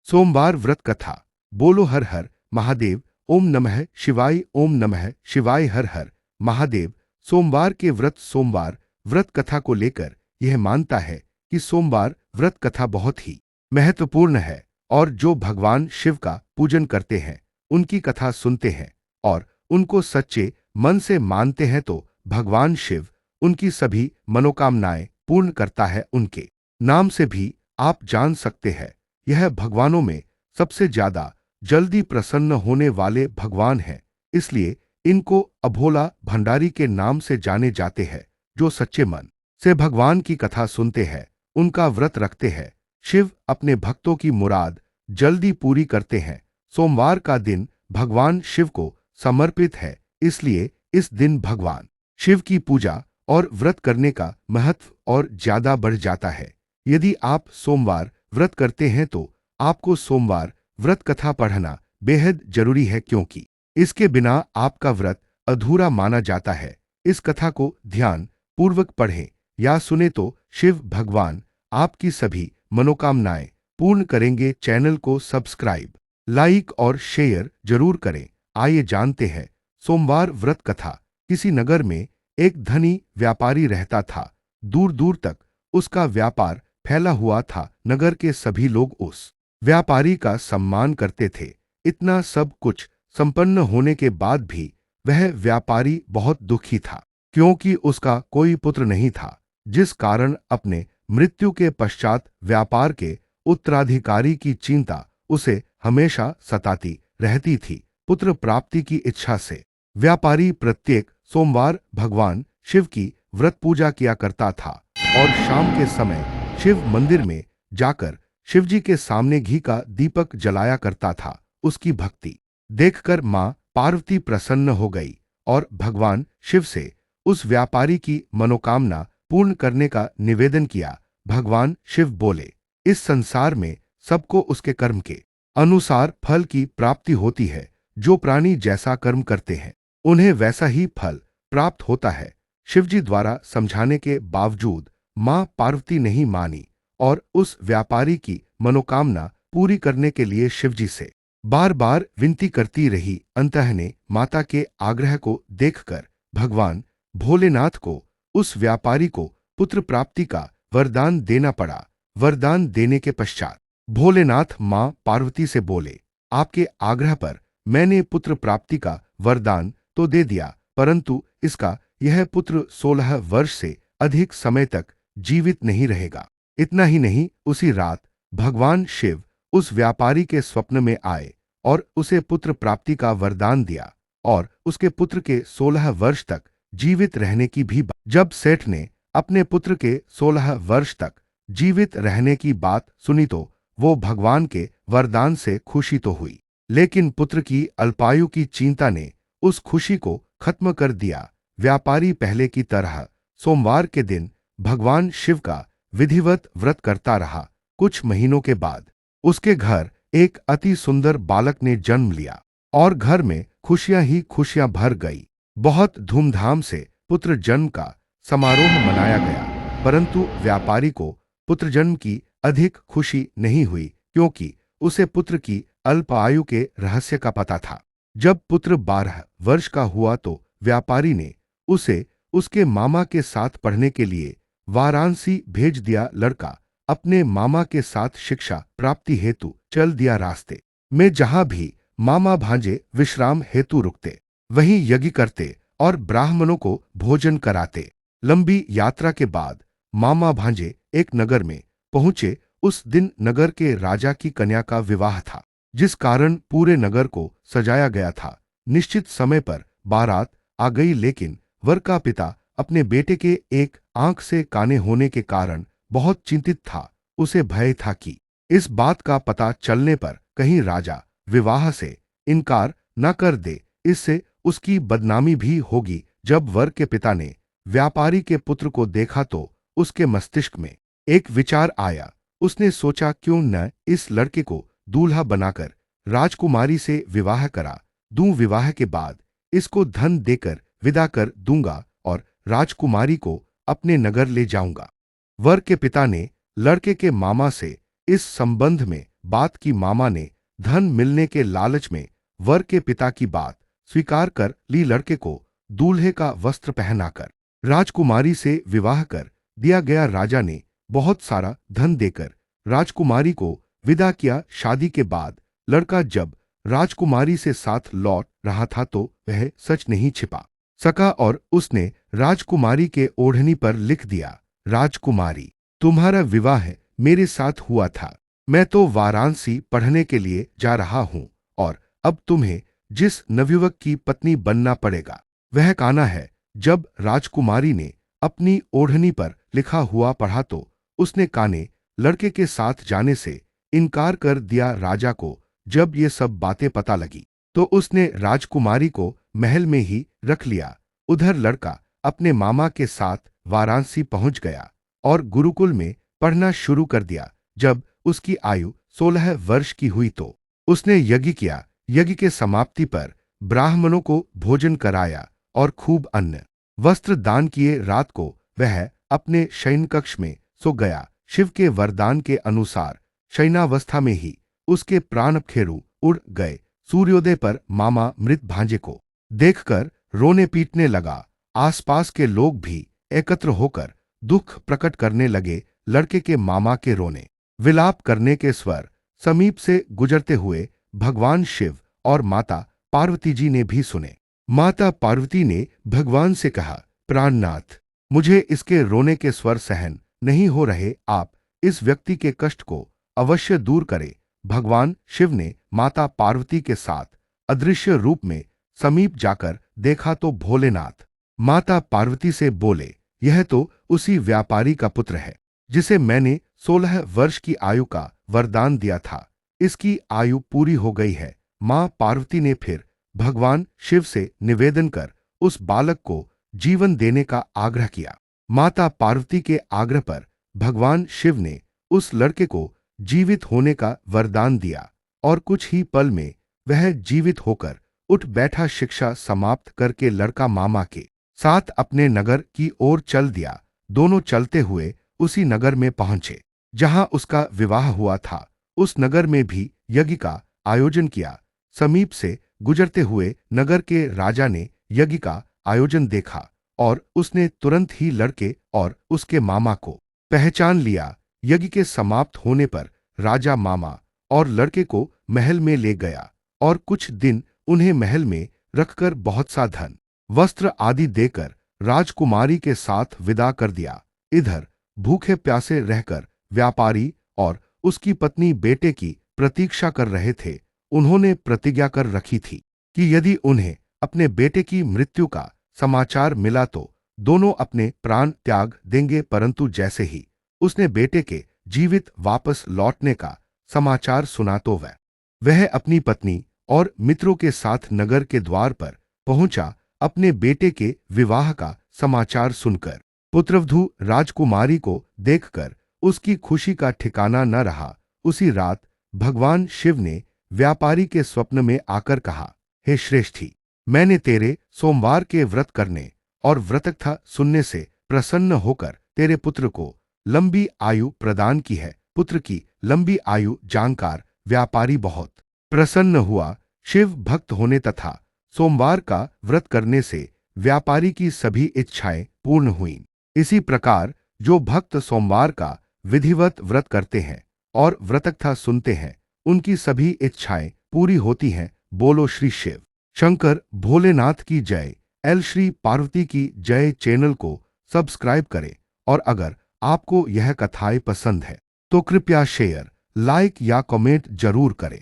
सोमवार व्रत कथा। बोलो हर हर महादेव। ओम नमः शिवाय। ओम नमः शिवाय। हर हर महादेव। सोमवार के व्रत। सोमवार व्रत कथा को लेकर यह मानता है कि सोमवार व्रत कथा बहुत ही महत्वपूर्ण है और जो भगवान शिव का पूजन करते हैं, उनकी कथा सुनते हैं और उनको सच्चे मन से मानते हैं तो भगवान शिव उनकी सभी मनोकामनाएं पूर्ण करता है। उनके नाम से भी आप जान सकते हैं, यह भगवानों में सबसे ज्यादा जल्दी प्रसन्न होने वाले भगवान हैं। इसलिए इनको अभोला भंडारी के नाम से जाने जाते हैं। जो सच्चे मन से भगवान की कथा सुनते हैं, उनका व्रत रखते हैं, शिव अपने भक्तों की मुराद जल्दी पूरी करते हैं। सोमवार का दिन भगवान शिव को समर्पित है, इसलिए इस दिन भगवान शिव की पूजा और व्रत करने का महत्व और ज्यादा बढ़ जाता है। यदि आप सोमवार व्रत करते हैं तो आपको सोमवार व्रत कथा पढ़ना बेहद जरूरी है, क्योंकि इसके बिना आपका व्रत अधूरा माना जाता है। इस कथा को ध्यान पूर्वक पढ़ें या सुने तो शिव भगवान आपकी सभी मनोकामनाएं पूर्ण करेंगे। चैनल को सब्सक्राइब, लाइक और शेयर जरूर करें। आइए जानते हैं सोमवार व्रत कथा। किसी नगर में एक धनी व्यापारी रहता था। दूर दूर तक उसका व्यापार फैला हुआ था। नगर के सभी लोग उस व्यापारी का सम्मान करते थे। इतना सब कुछ संपन्न होने के बाद भी वह व्यापारी बहुत दुखी था, क्योंकि उसका कोई पुत्र नहीं था, जिस कारण अपने मृत्यु के पश्चात व्यापार के उत्तराधिकारी की चिंता उसे हमेशा सताती रहती थी। पुत्र प्राप्ति की इच्छा से व्यापारी प्रत्येक सोमवार भगवान शिव की व्रत पूजा किया करता था और शाम के समय शिव मंदिर में जाकर शिवजी के सामने घी का दीपक जलाया करता था। उसकी भक्ति देखकर मां पार्वती प्रसन्न हो गई और भगवान शिव से उस व्यापारी की मनोकामना पूर्ण करने का निवेदन किया। भगवान शिव बोले, इस संसार में सबको उसके कर्म के अनुसार फल की प्राप्ति होती है। जो प्राणी जैसा कर्म करते हैं, उन्हें वैसा ही फल प्राप्त होता है। शिवजी द्वारा समझाने के बावजूद मां पार्वती नहीं मानी और उस व्यापारी की मनोकामना पूरी करने के लिए शिवजी से बार बार विनती करती रही। अंततः ने माता के आग्रह को देखकर भगवान भोलेनाथ को उस व्यापारी को पुत्र प्राप्ति का वरदान देना पड़ा। वरदान देने के पश्चात भोलेनाथ मां पार्वती से बोले, आपके आग्रह पर मैंने पुत्र प्राप्ति का वरदान तो दे दिया, परंतु इसका यह पुत्र 16 वर्ष से अधिक समय तक जीवित नहीं रहेगा। इतना ही नहीं, उसी रात भगवान शिव उस व्यापारी के स्वप्न में आए और उसे पुत्र प्राप्ति का वरदान दिया और उसके पुत्र के 16 वर्ष तक जीवित रहने की भी बात। जब सेठ ने अपने पुत्र के 16 वर्ष तक जीवित रहने की बात सुनी तो वो भगवान के वरदान से खुशी तो हुई, लेकिन पुत्र की अल्पायु की चिंता ने उस खुशी को खत्म कर दिया। व्यापारी पहले की तरह सोमवार के दिन भगवान शिव का विधिवत व्रत करता रहा। कुछ महीनों के बाद उसके घर एक अति सुंदर बालक ने जन्म लिया और घर में खुशियां ही खुशियां भर गई। बहुत धूमधाम से पुत्र जन्म का समारोह मनाया गया, परंतु व्यापारी को पुत्र जन्म की अधिक खुशी नहीं हुई, क्योंकि उसे पुत्र की अल्प आयु के रहस्य का पता था। जब पुत्र 12 वर्ष का हुआ तो व्यापारी ने उसे उसके मामा के साथ पढ़ने के लिए वाराणसी भेज दिया। लड़का अपने मामा के साथ शिक्षा प्राप्ति हेतु चल दिया। रास्ते में जहां भी मामा भांजे विश्राम हेतु रुकते, वहीं यज्ञ करते और ब्राह्मणों को भोजन कराते। लंबी यात्रा के बाद मामा भांजे एक नगर में पहुंचे। उस दिन नगर के राजा की कन्या का विवाह था, जिस कारण पूरे नगर को सजाया गया था। निश्चित समय पर बारात आ गई, लेकिन वर का पिता अपने बेटे के एक आंख से काने होने के कारण बहुत चिंतित था। उसे भय था कि इस बात का पता चलने पर कहीं राजा विवाह से इनकार न कर दे, इससे उसकी बदनामी भी होगी। जब वर के पिता ने व्यापारी के पुत्र को देखा तो उसके मस्तिष्क में एक विचार आया। उसने सोचा, क्यों न इस लड़के को दूल्हा बनाकर राजकुमारी से विवाह करा दूं। विवाह के बाद इसको धन देकर विदा कर दूंगा और राजकुमारी को अपने नगर ले जाऊंगा। वर के पिता ने लड़के के मामा से इस संबंध में बात की मामा ने धन मिलने के लालच में वर के पिता की बात स्वीकार कर ली। लड़के को दूल्हे का वस्त्र पहनाकर राजकुमारी से विवाह कर दिया गया। राजा ने बहुत सारा धन देकर राजकुमारी को विदा किया। शादी के बाद लड़का जब राजकुमारी से साथ लौट रहा था तो वह सच नहीं छिपा सका और उसने राजकुमारी के ओढ़नी पर लिख दिया, राजकुमारी, तुम्हारा विवाह मेरे साथ हुआ था। मैं तो वाराणसी पढ़ने के लिए जा रहा हूं और अब तुम्हें जिस नवयुवक की पत्नी बनना पड़ेगा वह कान्हा है। जब राजकुमारी ने अपनी ओढ़नी पर लिखा हुआ पढ़ा तो उसने कान्हे लड़के के साथ जाने से इनकार कर दिया। राजा को जब ये सब बातें पता लगी तो उसने राजकुमारी को महल में ही रख लिया। उधर लड़का अपने मामा के साथ वाराणसी पहुंच गया और गुरुकुल में पढ़ना शुरू कर दिया। जब उसकी आयु 16 वर्ष की हुई तो उसने यज्ञ किया। यज्ञ के समाप्ति पर ब्राह्मणों को भोजन कराया और खूब अन्न वस्त्र दान किए। रात को वह अपने शयन कक्ष में सो गया। शिव के वरदान के अनुसार शयनावस्था में ही उसके प्राण खेरु उड़ गए। सूर्योदय पर मामा मृत भांजे को देखकर रोने पीटने लगा। आसपास के लोग भी एकत्र होकर दुख प्रकट करने लगे। लड़के के मामा के रोने विलाप करने के स्वर समीप से गुजरते हुए भगवान शिव और माता पार्वती जी ने भी सुने। माता पार्वती ने भगवान से कहा, प्राणनाथ, मुझे इसके रोने के स्वर सहन नहीं हो रहे। आप इस व्यक्ति के कष्ट को अवश्य दूर करें। भगवान शिव ने माता पार्वती के साथ अदृश्य रूप में समीप जाकर देखा तो भोलेनाथ माता पार्वती से बोले, यह तो उसी व्यापारी का पुत्र है जिसे मैंने 16 वर्ष की आयु का वरदान दिया था। इसकी आयु पूरी हो गई है। मां पार्वती ने फिर भगवान शिव से निवेदन कर उस बालक को जीवन देने का आग्रह किया। माता पार्वती के आग्रह पर भगवान शिव ने उस लड़के को जीवित होने का वरदान दिया और कुछ ही पल में वह जीवित होकर उठ बैठा। शिक्षा समाप्त करके लड़का मामा के साथ अपने नगर की ओर चल दिया। दोनों चलते हुए उसी नगर में पहुंचे जहां उसका विवाह हुआ था। उस नगर में भी यज्ञ का आयोजन किया। समीप से गुजरते हुए नगर के राजा ने यज्ञ का आयोजन देखा और उसने तुरंत ही लड़के और उसके मामा को पहचान लिया। यज्ञ के समाप्त होने पर राजा मामा और लड़के को महल में ले गया और कुछ दिन उन्हें महल में रखकर बहुत सा धन वस्त्र आदि देकर राजकुमारी के साथ विदा कर दिया। इधर भूखे प्यासे रहकर व्यापारी और उसकी पत्नी बेटे की प्रतीक्षा कर रहे थे। उन्होंने प्रतिज्ञा कर रखी थी कि यदि उन्हें अपने बेटे की मृत्यु का समाचार मिला तो दोनों अपने प्राण त्याग देंगे। परंतु जैसे ही उसने बेटे के जीवित वापस लौटने का समाचार सुना तो वह अपनी पत्नी और मित्रों के साथ नगर के द्वार पर पहुंचा। अपने बेटे के विवाह का समाचार सुनकर पुत्रवधू राजकुमारी को देखकर उसकी खुशी का ठिकाना न रहा। उसी रात भगवान शिव ने व्यापारी के स्वप्न में आकर कहा, हे श्रेष्ठी, मैंने तेरे सोमवार के व्रत करने और व्रतकथा सुनने से प्रसन्न होकर तेरे पुत्र को लंबी आयु प्रदान की है। पुत्र की लंबी आयु जानकर व्यापारी बहुत प्रसन्न हुआ। शिव भक्त होने तथा सोमवार का व्रत करने से व्यापारी की सभी इच्छाएं पूर्ण हुईं। इसी प्रकार जो भक्त सोमवार का विधिवत व्रत करते हैं और व्रतकथा सुनते हैं उनकी सभी इच्छाएं पूरी होती हैं। बोलो श्री शिव शंकर भोलेनाथ की जय। एल श्री पार्वती की जय चैनल को सब्सक्राइब करें और अगर आपको यह कथाएं पसंद है तो कृपया शेयर, लाइक या कमेंट जरूर करें।